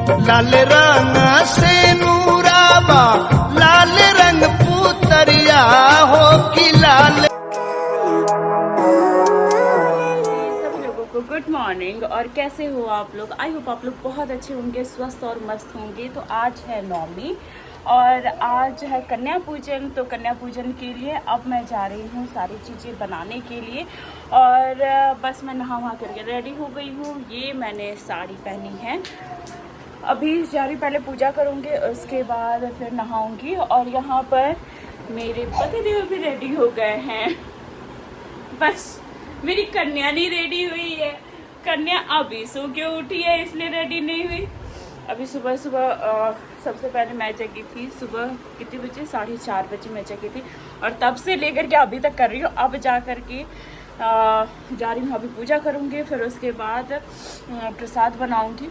लाल रंग से नूराबा लाल रंग पुतरिया हो कि लाल। सभी लोगों को गुड मॉर्निंग। और कैसे हो आप लोग? आई होप आप लोग बहुत अच्छे होंगे, स्वस्थ और मस्त होंगे। तो आज है नवमी और आज है कन्या पूजन। तो कन्या पूजन के लिए अब मैं जा रही हूँ सारी चीज़ें बनाने के लिए। और बस मैं नहा वहा करके रेडी हो गई हूँ। ये मैंने साड़ी पहनी है। अभी जा रही, पहले पूजा करूँगी, उसके बाद फिर नहाऊँगी। और यहाँ पर मेरे पतिदेव भी रेडी हो गए हैं। बस मेरी कन्या नहीं रेडी हुई है। कन्या अभी सो के उठी है, इसलिए रेडी नहीं हुई। अभी सुबह सबसे पहले मैं जगी थी। सुबह कितने बजे? 4:30 बजे मैं जगी थी और तब से लेकर के अभी तक कर रही हूँ। अब जा कर के जा रही हूँ, अभी पूजा करूँगी, फिर उसके बाद प्रसाद बनाऊँगी।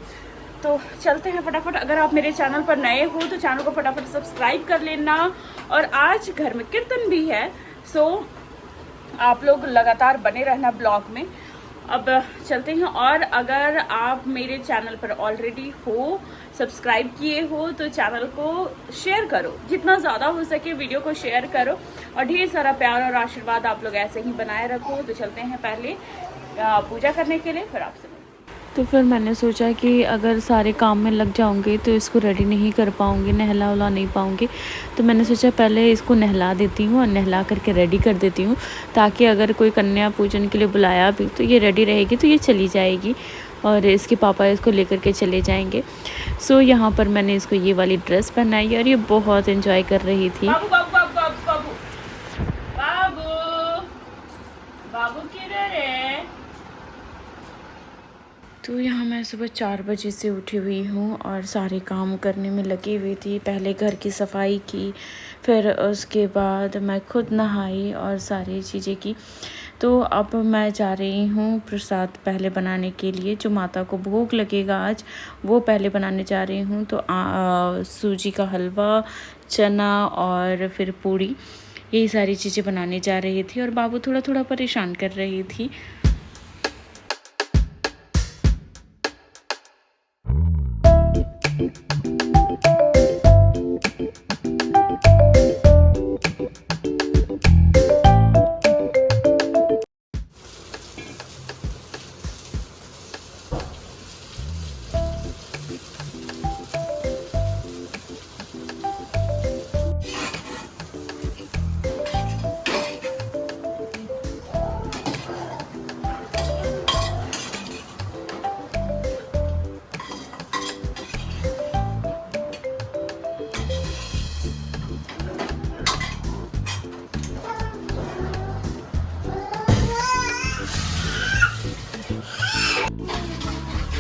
तो चलते हैं फटाफट। अगर आप मेरे चैनल पर नए हो तो चैनल को फटाफट सब्सक्राइब कर लेना। और आज घर में कीर्तन भी है, सो आप लोग लगातार बने रहना ब्लॉग में। अब चलते हैं। और अगर आप मेरे चैनल पर ऑलरेडी हो, सब्सक्राइब किए हो, तो चैनल को शेयर करो, जितना ज़्यादा हो सके वीडियो को शेयर करो और ढेर सारा प्यार और आशीर्वाद आप लोग ऐसे ही बनाए रखो। तो चलते हैं पहले पूजा करने के लिए, फिर आपसे। तो फिर मैंने सोचा कि अगर सारे काम में लग जाऊंगी तो इसको रेडी नहीं कर पाऊंगी, नहला उला नहीं पाऊंगी। तो मैंने सोचा पहले इसको नहला देती हूँ और नहला करके रेडी कर देती हूँ, ताकि अगर कोई कन्या पूजन के लिए बुलाया भी तो ये रेडी रहेगी, तो ये चली जाएगी और इसके पापा इसको लेकर के चले जाएंगे। सो यहाँ पर मैंने इसको ये वाली ड्रेस पहनाई और ये बहुत इन्जॉय कर रही थी। बाबू बाबू बाबू बाबू बाबू बाबू बाबू किधर है? तो यहाँ मैं सुबह 4 बजे से उठी हुई हूँ और सारे काम करने में लगी हुई थी। पहले घर की सफाई की, फिर उसके बाद मैं खुद नहाई और सारी चीज़ें की। तो अब मैं जा रही हूँ प्रसाद पहले बनाने के लिए। जो माता को भोग लगेगा आज, वो पहले बनाने जा रही हूँ। तो सूजी का हलवा, चना और फिर पूड़ी, यही सारी चीज़ें बनाने जा रही थी। और बाबू थोड़ा थोड़ा परेशान कर रही थी।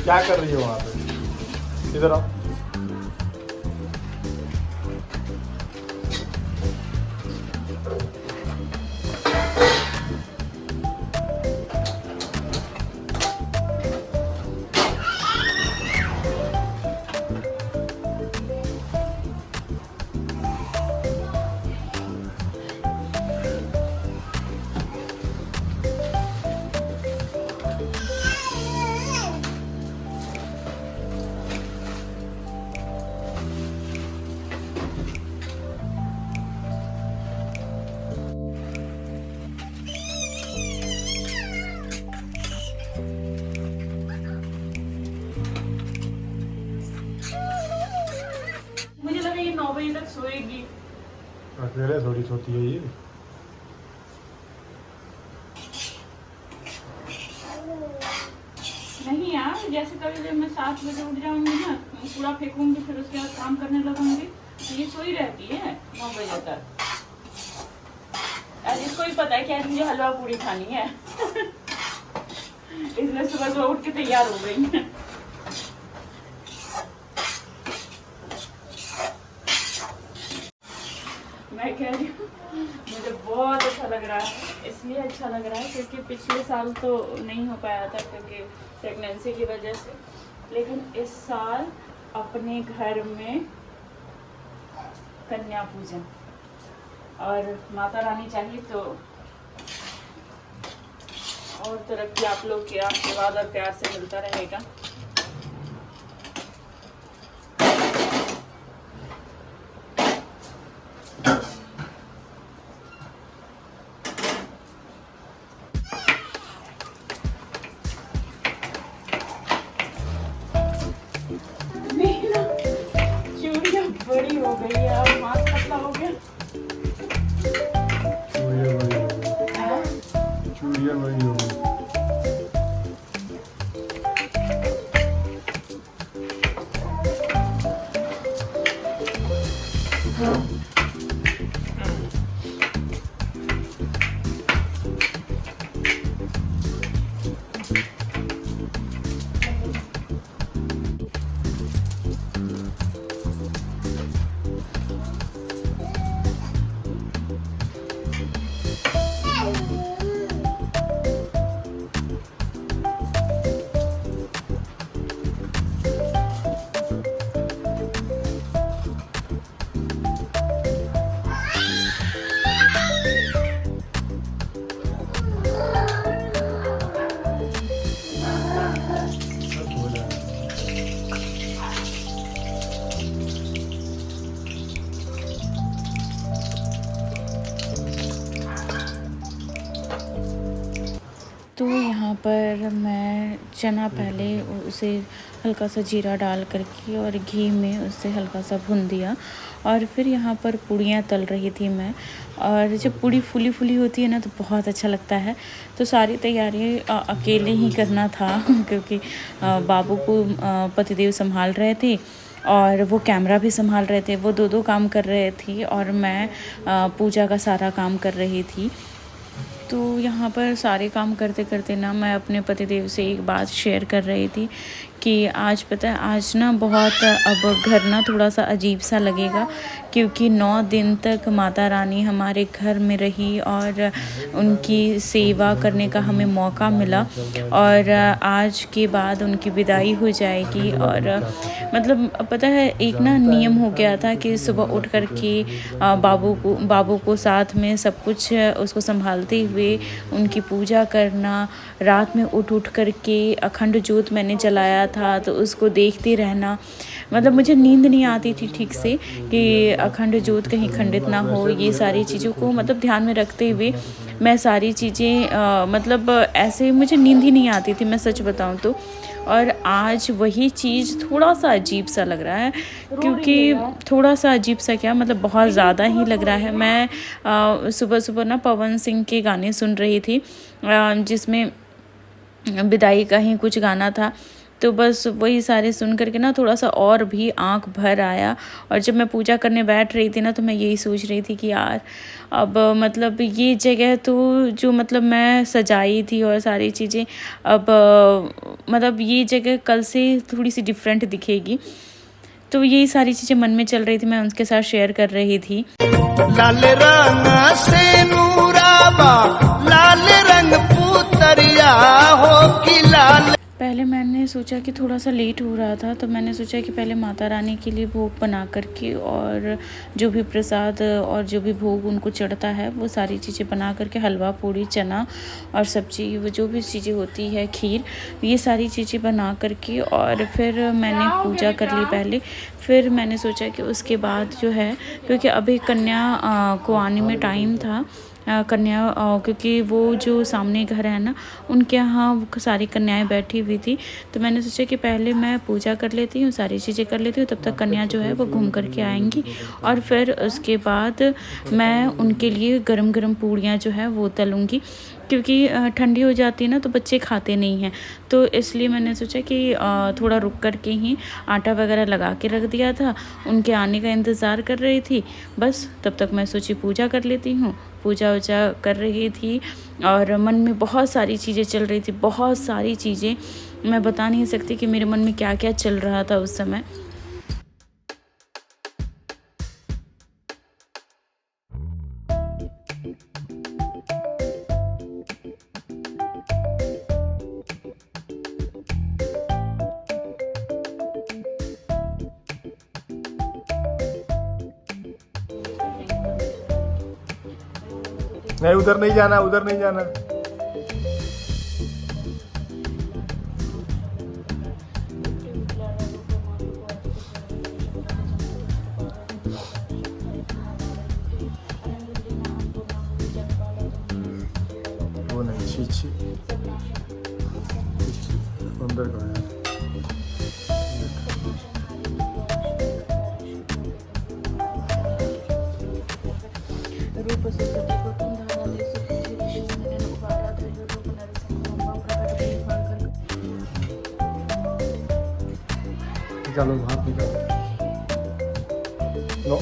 क्या कर रही हो वहाँ पे? इधर आओ। मुझे लगा ये 9 बजे तक सोएगी। अकेले थोड़ी सोती है ये। नहीं यार, जैसे कभी जब मैं 7 बजे उठ जाऊंगी ना, पूरा फेंकूंगी, फिर उसके बाद काम करने लगूंगी, तो ये सोई रहती है 9 बजे तक। आज इसको भी पता है कि आज मुझे हलवा पूरी खानी है। इसलिए सुबह सुबह उठ के तैयार हो गई है। मैं कह रही हूँ मुझे बहुत अच्छा लग रहा है। इसलिए अच्छा लग रहा है क्योंकि पिछले साल तो नहीं हो पाया था क्योंकि प्रेगनेंसी की वजह से, लेकिन इस साल अपने घर में कन्या पूजन और माता रानी चाहिए तो और तरक्की आप लोग के आशीर्वाद और प्यार से मिलता रहेगा। हो गई है और हाथ पतला हो गया। चूड़िया बड़ी हो गई। तो यहाँ पर मैं चना पहले उसे हल्का सा जीरा डाल करके और घी में उसे हल्का सा भून दिया और फिर यहाँ पर पूड़ियाँ तल रही थी मैं। और जब पूड़ी फूली फूली होती है ना तो बहुत अच्छा लगता है। तो सारी तैयारी अकेले ही करना था क्योंकि बाबू को पतिदेव संभाल रहे थे और वो कैमरा भी संभाल रहे थे। वो दो काम कर रहे थे और मैं पूजा का सारा काम कर रही थी। तो यहाँ पर सारे काम करते करते ना मैं अपने पतिदेव से एक बात शेयर कर रही थी कि आज पता है आज ना बहुत अब घर ना थोड़ा सा अजीब सा लगेगा क्योंकि 9 दिन तक माता रानी हमारे घर में रही और उनकी सेवा करने का हमें मौका मिला और आज के बाद उनकी विदाई हो जाएगी। और मतलब पता है एक ना नियम हो गया था कि सुबह उठ कर के बाबू को साथ में सब कुछ उसको संभालते हुए उनकी पूजा करना, रात में उठ कर के अखंड ज्योत मैंने जलाया था तो उसको देखते रहना। मतलब मुझे नींद नहीं आती थी ठीक से कि अखंड ज्योत कहीं खंडित ना हो। ये सारी चीज़ों को मतलब ध्यान में रखते हुए मैं सारी चीज़ें मतलब ऐसे मुझे नींद ही नहीं आती थी, मैं सच बताऊं तो। और आज वही चीज़ थोड़ा सा अजीब सा लग रहा है क्योंकि थोड़ा सा अजीब सा क्या मतलब बहुत ज़्यादा ही लग रहा है। मैं सुबह सुबह ना पवन सिंह के गाने सुन रही थी जिसमें विदाई का ही कुछ गाना था। तो बस वही सारे सुन करके ना थोड़ा सा और भी आंख भर आया। और जब मैं पूजा करने बैठ रही थी ना तो मैं यही सोच रही थी कि यार अब मतलब ये जगह तो जो मतलब मैं सजाई थी और सारी चीज़ें अब मतलब ये जगह कल से थोड़ी सी डिफरेंट दिखेगी। तो यही सारी चीज़ें मन में चल रही थी, मैं उनके साथ शेयर कर रही थी। लाल रंग से नूराबा लाल रंग पुतरिया हो कि लाल। पहले मैंने सोचा कि थोड़ा सा लेट हो रहा था तो मैंने सोचा कि पहले माता रानी के लिए भोग बना करके और जो भी प्रसाद और जो भी भोग उनको चढ़ता है वो सारी चीज़ें बना करके हलवा पूड़ी चना और सब्जी वो जो भी चीज़ें होती है खीर ये सारी चीज़ें बना करके और फिर मैंने पूजा कर ली पहले। फिर मैंने सोचा कि उसके बाद जो है क्योंकि अभी कन्या को आने में टाइम था कन्या क्योंकि वो जो सामने घर है ना उनके यहाँ सारी कन्याएं बैठी हुई थी। तो मैंने सोचा कि पहले मैं पूजा कर लेती हूँ, सारी चीज़ें कर लेती हूँ, तब तक कन्या जो है वो घूम करके आएंगी और फिर उसके बाद मैं उनके लिए गरम गरम पूड़ियाँ जो है वो तलूँगी क्योंकि ठंडी हो जाती है ना तो बच्चे खाते नहीं हैं। तो इसलिए मैंने सोचा कि थोड़ा रुक कर के ही आटा वगैरह लगा के रख दिया था, उनके आने का इंतज़ार कर रही थी। बस तब तक मैं सोची पूजा कर लेती हूँ। पूजा वूजा कर रही थी और मन में बहुत सारी चीज़ें चल रही थी, बहुत सारी चीज़ें मैं बता नहीं सकती कि मेरे मन में क्या क्या चल रहा था उस समय। नहीं उधर नहीं जाना, उधर नहीं जाना। वो नहीं छी अंदर का है। 1 निकालो हाथ निकालो लो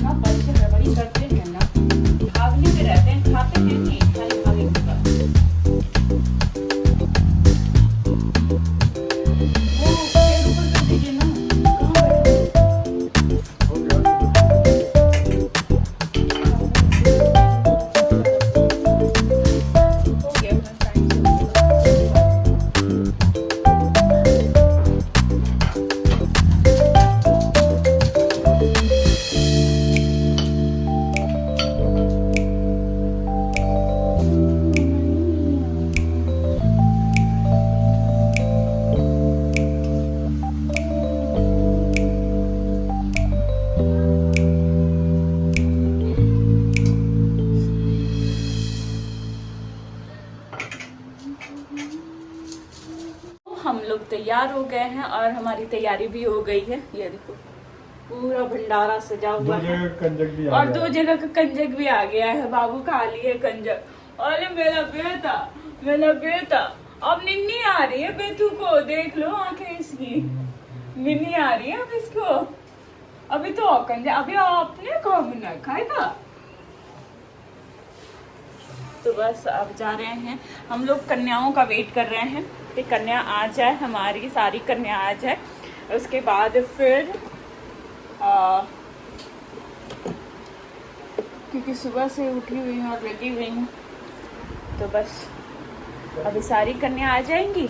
ना बच्चे रबड़ी करते हैं ना, भागने में रहते हैं, खाते हैं नहीं, खाली भागने के बाद। वो पैर ऊपर कर दीजिए ना, कहाँ बैठे? हो गया अपना टाइम से। हम लोग तैयार हो गए हैं और हमारी तैयारी भी हो गई है। ये देखो पूरा भंडारा सजा दो हुआ है जगह कंजक भी आ और गया। 2 जगह का कंजक भी आ गया है। बाबू खा लिए कंजक। अरे मेरा बेटा अब निन्नी आ रही है बेटू को, देख लो आंखें इसकी, मिन्नी आ रही है अब इसको। अभी तो कंजक अभी आपने खाना खाएगा। तो बस अब जा रहे हैं हम लोग, कन्याओं का वेट कर रहे हैं कि कन्या आ जाए, हमारी सारी कन्या आ जाए, उसके बाद फिर क्योंकि सुबह से उठी हुई हूँ और लगी हुई हूँ, तो बस अभी सारी कन्या आ जाएंगी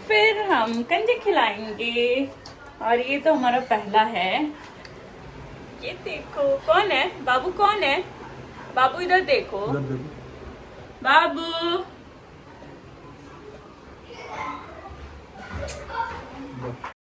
फिर हम कंजे खिलाएंगे। और ये तो हमारा पहला है। ये देखो कौन है बाबू, कौन है बाबू, इधर देखो उधर देखो। बाबू।